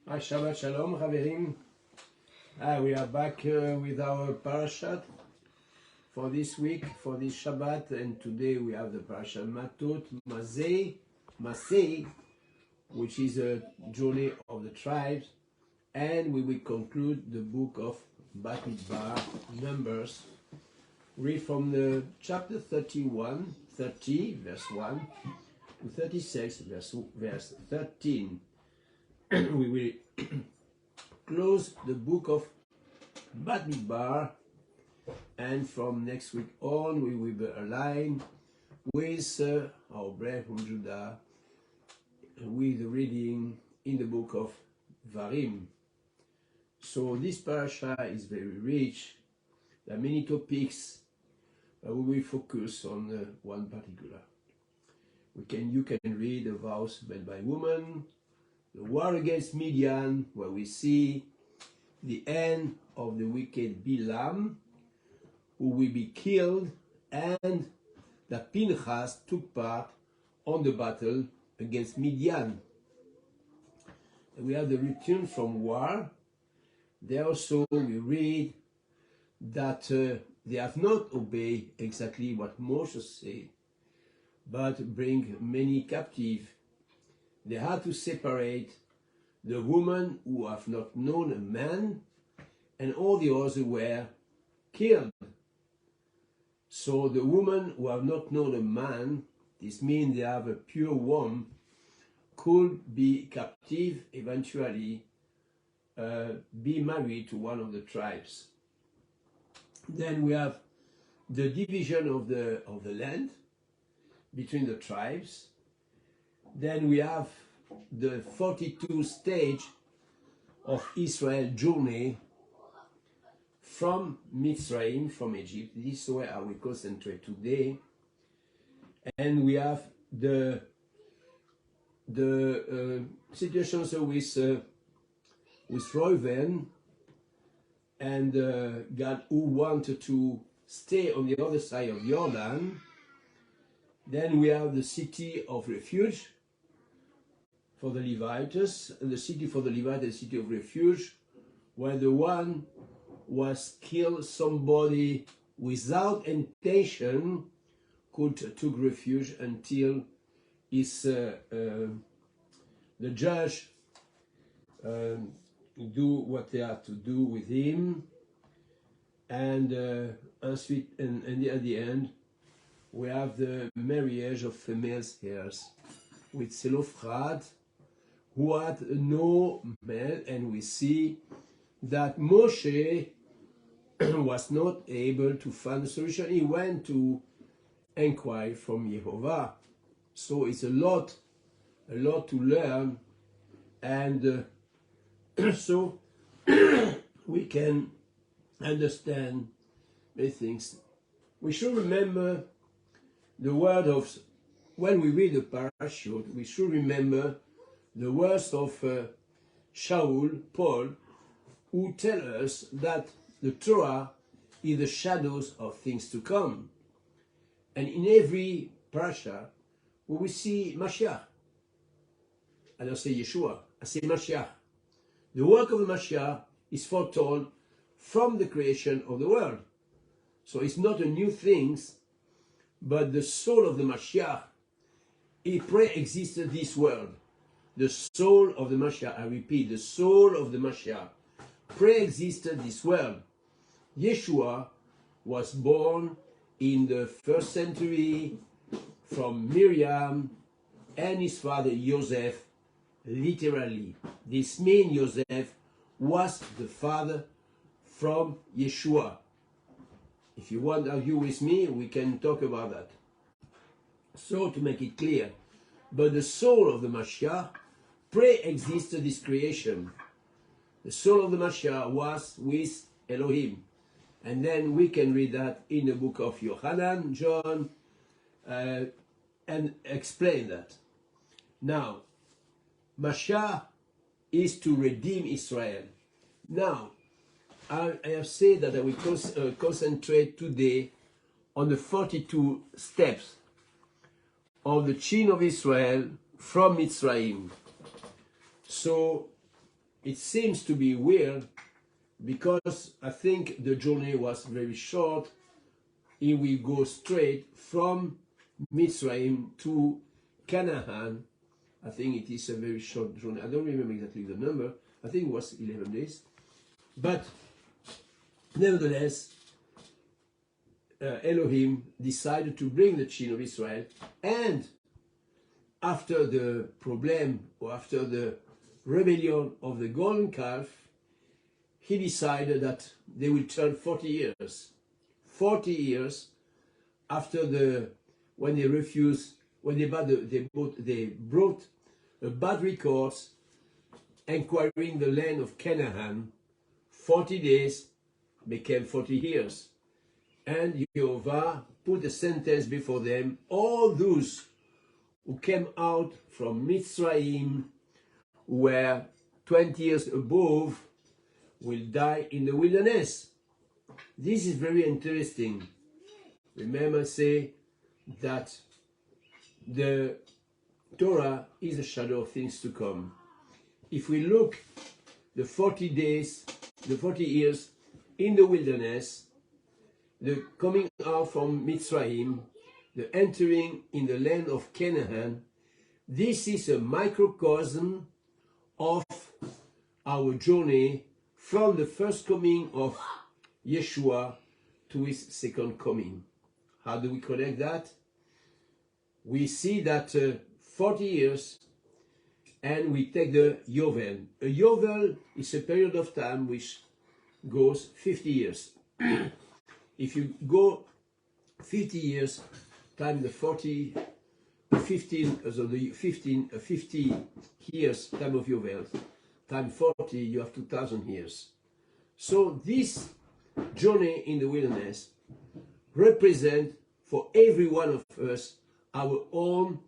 Shabbat Shalom, Chaverim. We are back with our parashat for this week, for this Shabbat, and today we have the PARASHAH MATOT, MASSEI, which is a journey of the tribes, and we will conclude the book of Bamidbar, Numbers. Read from the chapter 30, verse 1 to 36, verse 13. We will close the book of Bamidbar, and from next week on we will be aligned with our brave from Judah with reading in the book of Varim. So this parasha is very rich. There are many topics, but we will focus on one particular. You can read the vows made by women, the war against Midian, where we see the end of the wicked Bilam, who will be killed, and that Pinchas took part on the battle against Midian. And we have the return from war. There also we read that they have not obeyed exactly what Moses said, but bring many captive. They had to separate the women who have not known a man, and all the others were killed. So the women who have not known a man, this means they have a pure womb, could be captive, eventually be married to one of the tribes. Then we have the division of the land between the tribes. Then we have the 42 stage of Israel journey from Mitzrayim, from Egypt. This is where I will concentrate today. And we have the situations with Reuven and God who wanted to stay on the other side of Jordan. Then we have the city of refuge for the Levites, and the city for the Levites, the city of refuge, where the one was killed, somebody without intention took refuge until the judge do what they have to do with him, and at the end we have the marriage of female heirs with Zelophehad, who had no man, and we see that Moshe was not able to find a solution. He went to inquire from Jehovah. So it's a lot to learn, and so we can understand many things. We should remember the word of, when we read the parashah, we should remember the words of Paul, who tell us that the Torah is the shadows of things to come. And in every parasha, we will see Mashiach. I don't say Yeshua, I say Mashiach. The work of the Mashiach is foretold from the creation of the world. So it's not a new thing, but the soul of the Mashiach, he pre-existed this world. The soul of the Mashiach, I repeat, the soul of the Mashiach pre-existed this world. Yeshua was born in the 1st century from Miriam and his father Joseph, literally. This means Joseph was the father from Yeshua. If you want to argue with me, we can talk about that. So to make it clear, but the soul of the Mashiach pre-existed this creation. The soul of the Mashiach was with Elohim. And then we can read that in the book of Yohanan, John, and explain that. Now, Mashiach is to redeem Israel. Now, I have said that I will concentrate today on the 42 steps of the chain of Israel from Mitzrayim. So it seems to be weird because I think the journey was very short. Here we go straight from Mitzrayim to Canaan. I think it is a very short journey. I don't remember exactly the number. I think it was 11 days. But nevertheless, Elohim decided to bring the children of Israel, and after the problem, or after the rebellion of the golden calf, he decided that they will turn 40 years. 40 years after when they refused, when they brought a bad records inquiring the land of Canaan. 40 days became 40 years. And Jehovah put a sentence before them: all those who came out from Mitzrayim, who were 20 years above, will die in the wilderness. This is very interesting. Remember, say that the Torah is a shadow of things to come. If we look the 40 days, the 40 years in the wilderness, the coming out from Mitzrayim, the entering in the land of Canaan, this is a microcosm of our journey from the first coming of Yeshua to his second coming. How do we connect that? We see that 40 years, and we take the Yovel. A Yovel is a period of time which goes 50 years. If you go 50 years times the 40, 15, so the 50 years time of Yovel, times 40, you have 2,000 years. So this journey in the wilderness represent for every one of us our own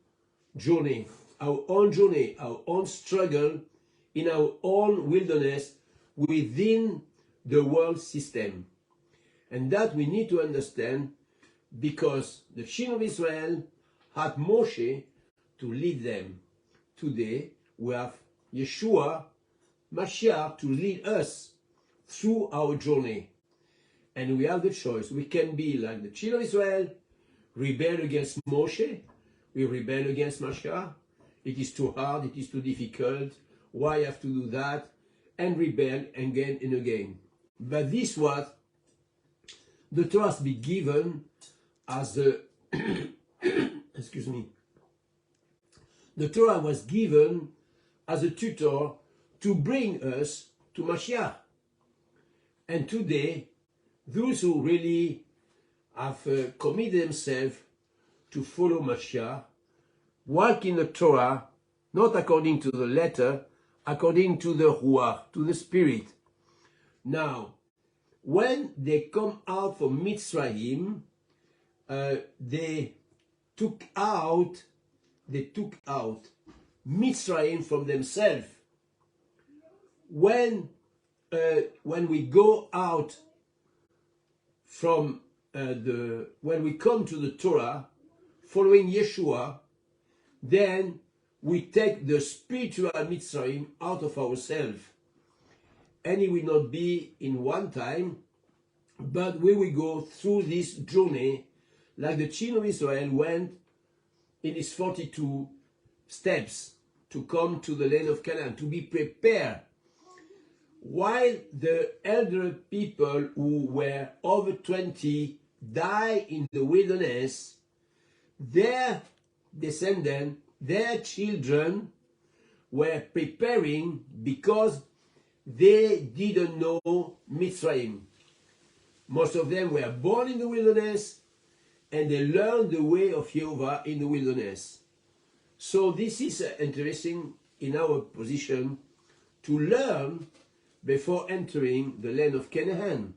journey, our own struggle in our own wilderness within the world system. And that we need to understand, because the children of Israel had Moshe to lead them. Today we have Yeshua, Mashiach, to lead us through our journey. And we have the choice. We can be like the children of Israel, rebel against Moshe, we rebel against Mashiach. It is too hard, it is too difficult, why I have to do that? And rebel again and again. But this was the Torah has been given as a excuse me. The Torah was given as a tutor to bring us to Mashiach. And today, those who really have committed themselves to follow Mashiach, walk in the Torah, not according to the letter, according to the Ruach, to the Spirit. Now, when they come out from Mitzrayim, they took out Mitzrayim from themselves. When we go out from when we come to the Torah, following Yeshua, then we take the spiritual Mitzrayim out of ourselves. And it will not be in one time, but we will go through this journey like the children of Israel went in his 42 steps to come to the land of Canaan, to be prepared. While the elder people who were over 20 died in the wilderness, their descendants, their children were preparing because they didn't know Mitzrayim. Most of them were born in the wilderness, and they learned the way of Jehovah in the wilderness. So this is interesting in our position to learn before entering the land of Canaan,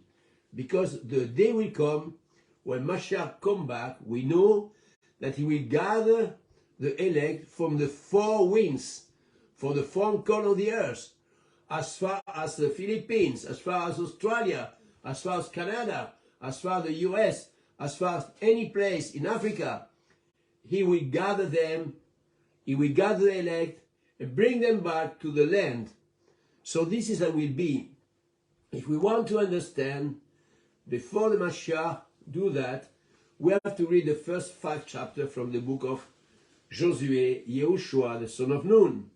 because the day will come when Mashiach come back. We know that he will gather the elect from the four winds, from the four corners of the earth, as far as the Philippines, as far as Australia, as far as Canada, as far as the US, as far as any place in Africa. He will gather them, he will gather the elect, and bring them back to the land. So this is how it will be. If we want to understand, before the Mashiach do that, we have to read the first 5 chapters from the book of Josué, Yehoshua, the son of Nun,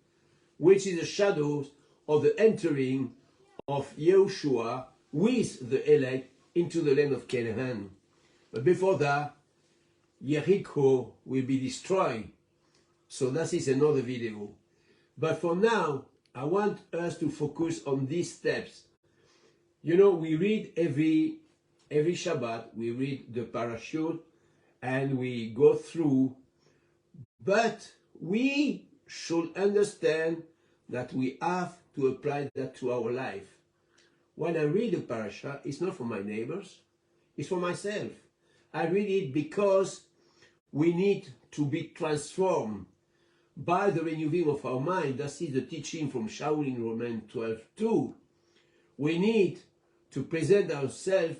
which is a shadow of the entering of Yehoshua with the elect into the land of Canaan. But before that, Jericho will be destroyed. So that is another video. But for now, I want us to focus on these steps. You know, we read every Shabbat, we read the parashut, and we go through, but we should understand that we have to apply that to our life. When I read a parasha, it's not for my neighbors, it's for myself. I read it because we need to be transformed by the renewing of our mind. That is the teaching from Shaul in Romans 12:2. We need to present ourselves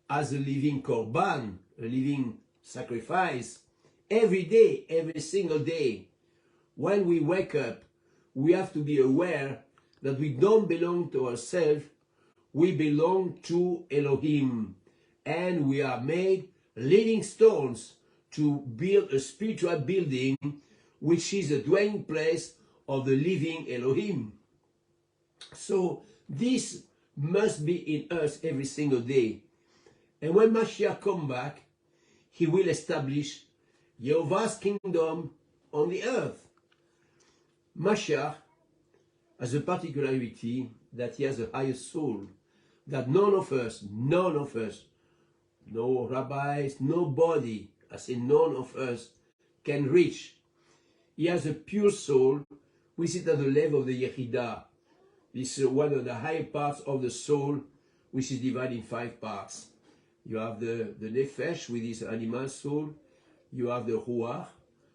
as a living korban, a living sacrifice, every day, every single day. When we wake up, we have to be aware that we don't belong to ourselves, we belong to Elohim. And we are made living stones to build a spiritual building, which is the dwelling place of the living Elohim. So this must be in us every single day. And when Mashiach comes back, he will establish Jehovah's kingdom on the earth. Mashiach has a particularity that he has a higher soul, that none of us, no rabbis, nobody, I say none of us, can reach. He has a pure soul, which is at the level of the Yehidah. This is one of the higher parts of the soul, which is divided in 5 parts. You have the Nefesh with his animal soul, you have the Ruach,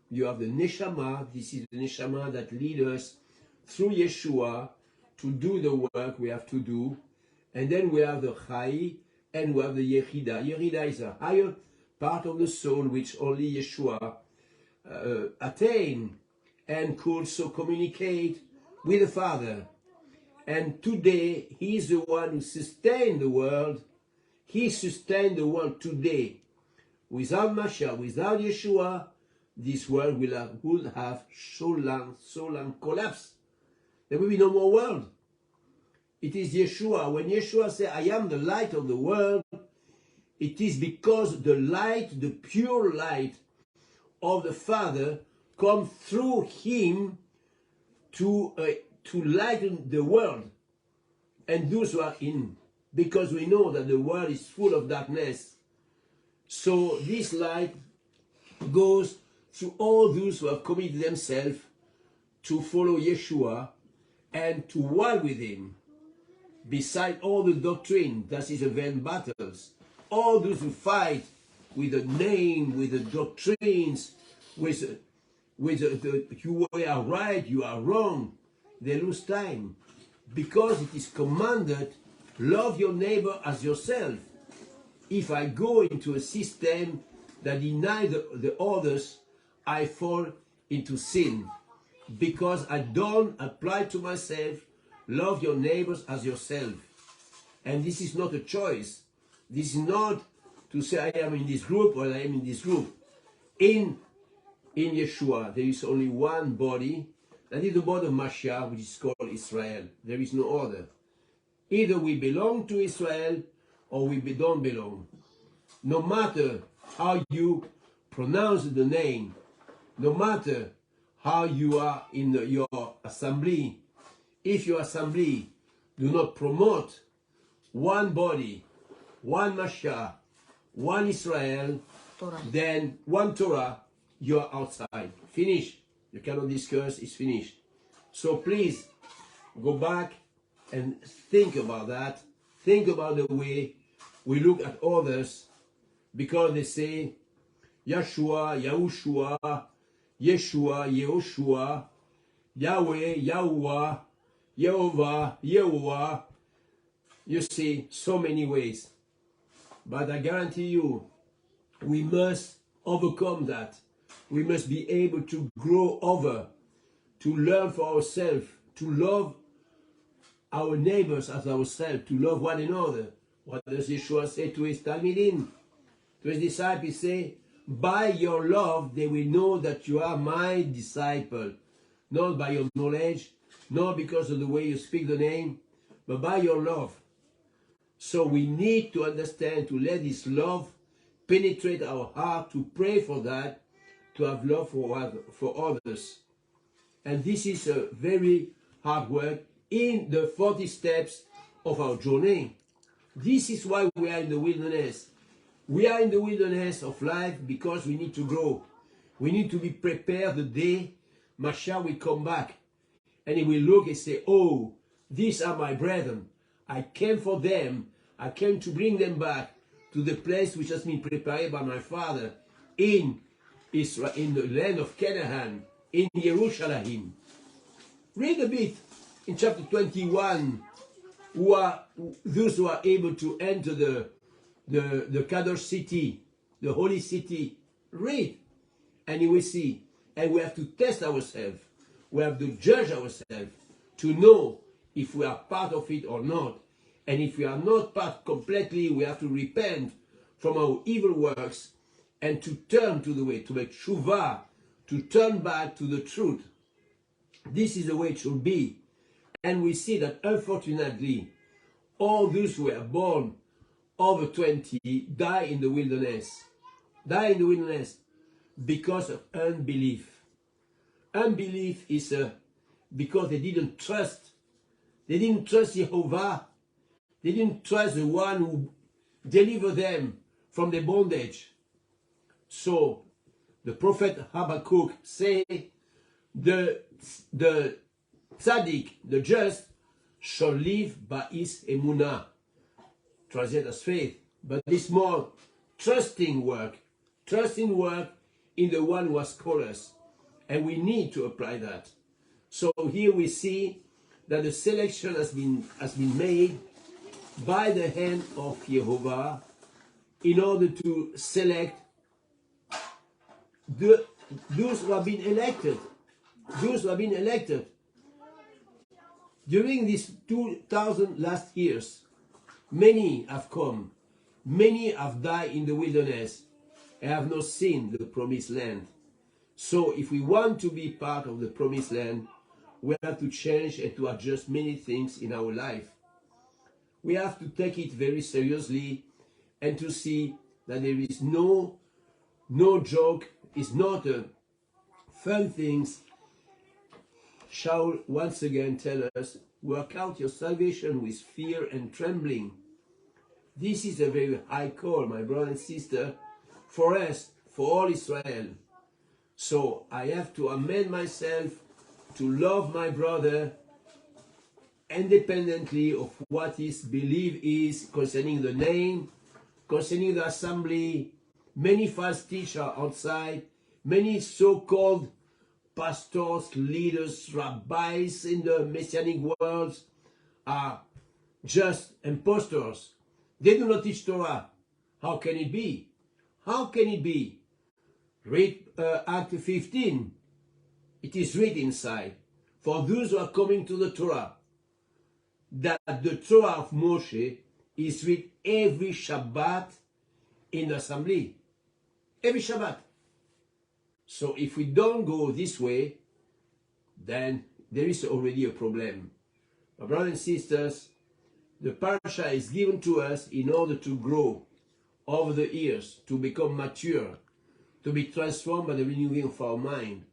you have the Neshama. This is the Neshama that leads us through Yeshua to do the work we have to do. And then we have the Chai, and we have the Yehidah. Yehidah is a higher part of the soul which only Yeshua attained and could so communicate with the Father. And today, he is the one who sustained the world. He sustained the world today. Without Mashiach, without Yeshua, this world would have so long collapsed. There will be no more world. It is Yeshua. When Yeshua said, I am the light of the world, it is because the light, the pure light of the Father, comes through him to lighten the world. And those who are in, because we know that the world is full of darkness. So this light goes to all those who have committed themselves to follow Yeshua and to war with him. Beside all the doctrine, that is the vain battles, all those who fight with the name, with the doctrines, with you are right, you are wrong, they lose time. Because it is commanded, love your neighbor as yourself. If I go into a system that denies the others, I fall into sin. Because I don't apply to myself, love your neighbors as yourself. And this is not a choice. This is not to say I am in this group or I am in this group. In Yeshua, there is only one body. That is the body of Mashiach, which is called Israel. There is no other. Either we belong to Israel or we don't belong. No matter how you pronounce the name, no matter how you are in your assembly, if your assembly do not promote one body, one Mashiach, one Israel, Torah, then one Torah, you are outside. Finish. You cannot discuss, it's finished. So please, go back and think about that. Think about the way we look at others, because they say, Yeshua, Yahushua, Yeshua, Yehoshua, Yahweh, Yahuwah, Yehovah, Yehovah. You see, so many ways. But I guarantee you, we must overcome that. We must be able to grow over, to learn for ourselves, to love our neighbors as ourselves, to love one another. What does Yeshua say to his Talmidim? To his disciples, say, by your love they will know that you are my disciple. Not by your knowledge, not because of the way you speak the name, but by your love. So we need to understand, to let this love penetrate our heart, to pray for that, to have love for others. And this is a very hard work in the 40 steps of our journey. This is why we are in the wilderness. We are in the wilderness of life because we need to grow. We need to be prepared the day Mashiach will come back. And he will look and say, oh, these are my brethren. I came for them. I came to bring them back to the place which has been prepared by my Father in Israel, in the land of Canaan, in Jerusalem. Read a bit in chapter 21, those who are able to enter the Kadosh city, the holy city. Read, and you will see. And we have to test ourselves. We have to judge ourselves to know if we are part of it or not. And if we are not part completely, we have to repent from our evil works and to turn to the way, to make tshuva, to turn back to the truth. This is the way it should be. And we see that unfortunately, all those who were born over 20 die in the wilderness. Die in the wilderness because of unbelief. Unbelief is because they didn't trust. They didn't trust Jehovah. They didn't trust the one who delivered them from the bondage. So the prophet Habakkuk say, the tzaddik, the just, shall live by his emunah. Translate as faith. But this more trusting work in the one who has called us. And we need to apply that. So here we see that the selection has been made by the hand of Jehovah in order to select those who have been elected. Those who have been elected. During these 2,000 last years, many have come. Many have died in the wilderness and have not seen the promised land. So if we want to be part of the promised land, we have to change and to adjust many things in our life. We have to take it very seriously and to see that there is no joke, it's not a fun things. Shaul once again tell us, work out your salvation with fear and trembling. This is a very high call, my brother and sister, for us, for all Israel. So I have to amend myself to love my brother independently of what his belief is concerning the name, concerning the assembly. Many false teachers outside, many so-called pastors, leaders, rabbis in the Messianic world are just impostors. They do not teach Torah. How can it be? How can it be? Read Act 15. It is written inside, for those who are coming to the Torah, that the Torah of Moshe is read every Shabbat in the assembly. Every Shabbat. So if we don't go this way, then there is already a problem. My brothers and sisters, the parasha is given to us in order to grow over the years, to become mature, to be transformed by the renewing of our mind.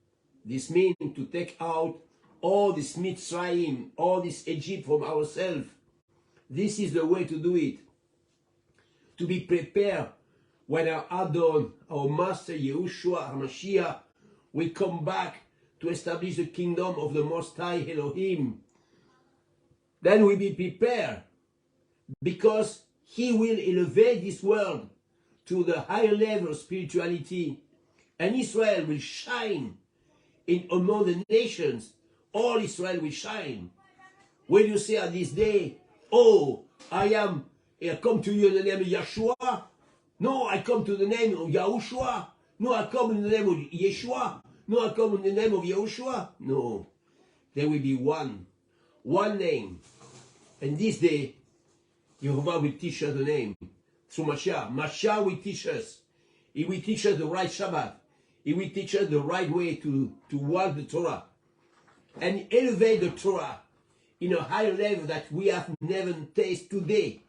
This means to take out all this Mitzrayim, all this Egypt from ourselves. This is the way to do it. To be prepared when our Adon, our Master Yahushua HaMashiach, will come back to establish the kingdom of the Most High Elohim. Then we be prepared, because He will elevate this world to the higher level of spirituality, and Israel will shine among the nations. All Israel will shine. When you say at this day, oh, I come to you in the name of Yeshua. No, I come to the name of Yahushua. No, I come in the name of Yeshua. No, I come in the name of Yahushua. No, there will be one name, And this day, Jehovah will teach us the name through Mashiach. Mashiach will teach us. He will teach us the right Shabbat. He will teach us the right way to walk the Torah. And elevate the Torah in a higher level that we have never tasted today.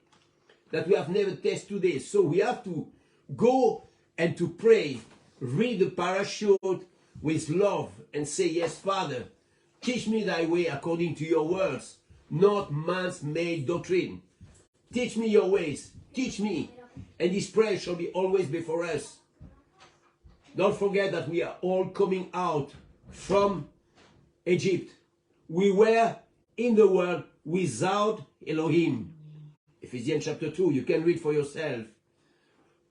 So we have to go and to pray, read the parashut with love and say, yes, Father, teach me thy way according to your words, not man's made doctrine. Teach me your ways, teach me. And this prayer shall be always before us. Don't forget that we are all coming out from Egypt. We were in the world without Elohim. Ephesians chapter 2, you can read for yourself.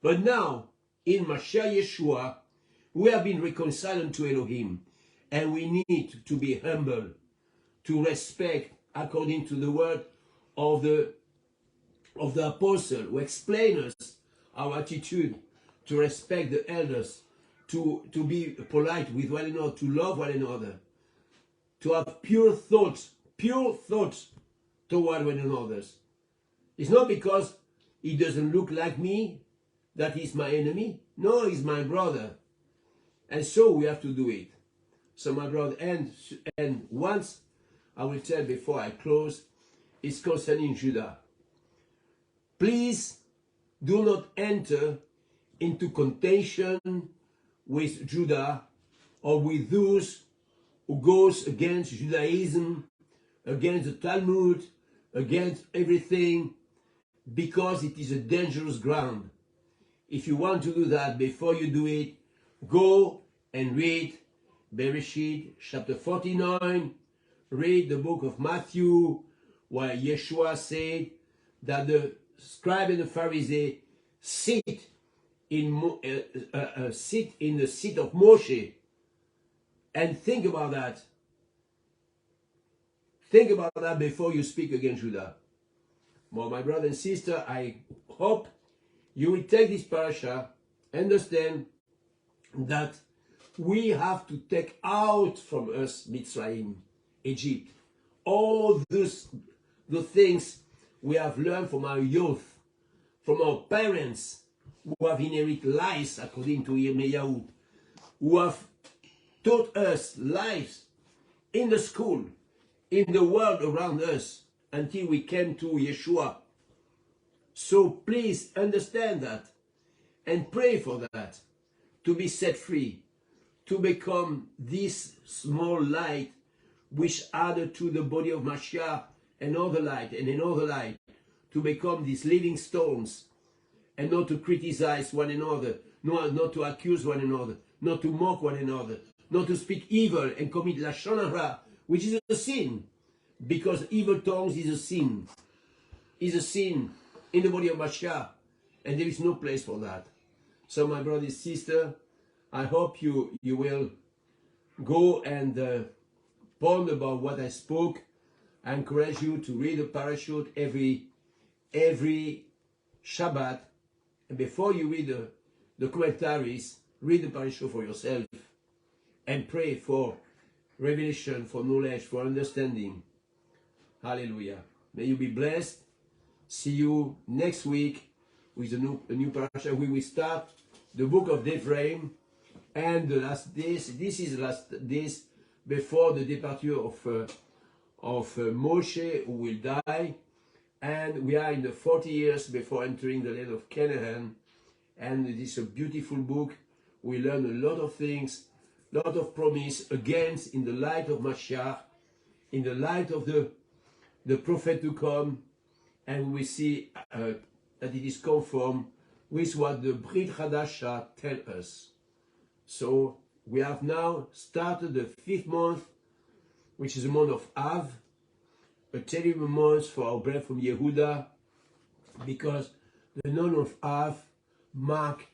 But now, in Mashiach Yeshua, we have been reconciled to Elohim. And we need to be humble, to respect according to the word of the apostle who explain us our attitude, to respect the elders, to be polite with one another, to love one another, to have pure thoughts toward one another. It's not because he doesn't look like me that he's my enemy. No, he's my brother. And so we have to do it. So my brother, and once I will tell before I close, is concerning Judah. Please do not enter into contention with Judah or with those who goes against Judaism, against the Talmud, against everything, because it is a dangerous ground. If you want to do that, before you do it, go and read Bereshit chapter 49, read the book of Matthew, where Yeshua said that the scribe and the Pharisee sit in the seat of Moshe. And think about that. Think about that before you speak against Judah. Well, my brother and sister, I hope you will take this parasha, understand that we have to take out from us Mitzrayim, Egypt, all the things we have learned from our youth, from our parents, who have inherited lies, according to Yirmiyahu, who have taught us lies in the school, in the world around us, until we came to Yeshua. So please understand that and pray for that, to be set free, to become this small light which added to the body of Mashiach another light and another light, to become these living stones, and not to criticize one another, not to accuse one another, not to mock one another, not to speak evil and commit lashon hara, which is a sin, because evil tongues is a sin in the body of Mashiach, and there is no place for that. So my brother and sister, I hope you will go and ponder about what I spoke. I encourage you to read the parashut every Shabbat, and before you read the commentaries, read the parashut for yourself and pray for revelation, for knowledge, for understanding. Hallelujah. May you be blessed. See you next week with a new parasha. We will start the book of Devarim, and the last days. This is the last days before the departure of Moshe, who will die, and we are in the 40 years before entering the land of Canaan. And it is a beautiful book. We learn a lot of things, lot of promise, again in the light of Mashiach, in the light of the prophet to come, and we see that it is conform with what the Brit Hadasha tell us. So we have now started the 5th month, which is the month of Av, a terrible month for our brethren from Yehuda, because the month of Av mark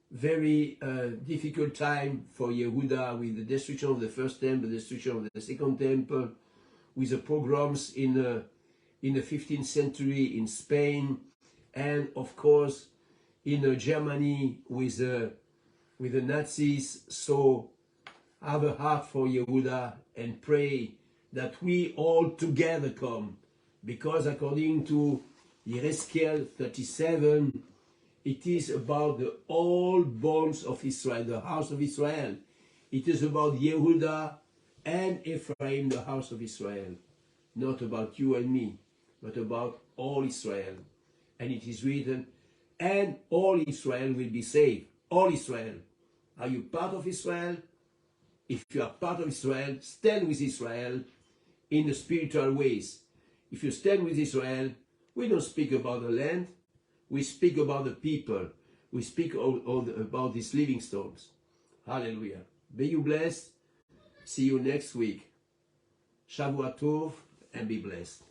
very difficult time for Yehuda, with the destruction of the first temple, the destruction of the second temple, with the pogroms in the 15th century in Spain, and of course in Germany with the Nazis. So have a heart for Yehuda and pray that we all together come Because according to Ezekiel 37, it is about the old bones of Israel, the house of Israel. It is about Yehuda and Ephraim, the house of Israel. Not about you and me, but about all Israel. And it is written, and all Israel will be saved. All Israel. Are you part of Israel? If you are part of Israel, stand with Israel in the spiritual ways. If you stand with Israel, we don't speak about the land, we speak about the people. We speak about these living stones. Hallelujah. Be you blessed. See you next week. Shavua Tov and be blessed.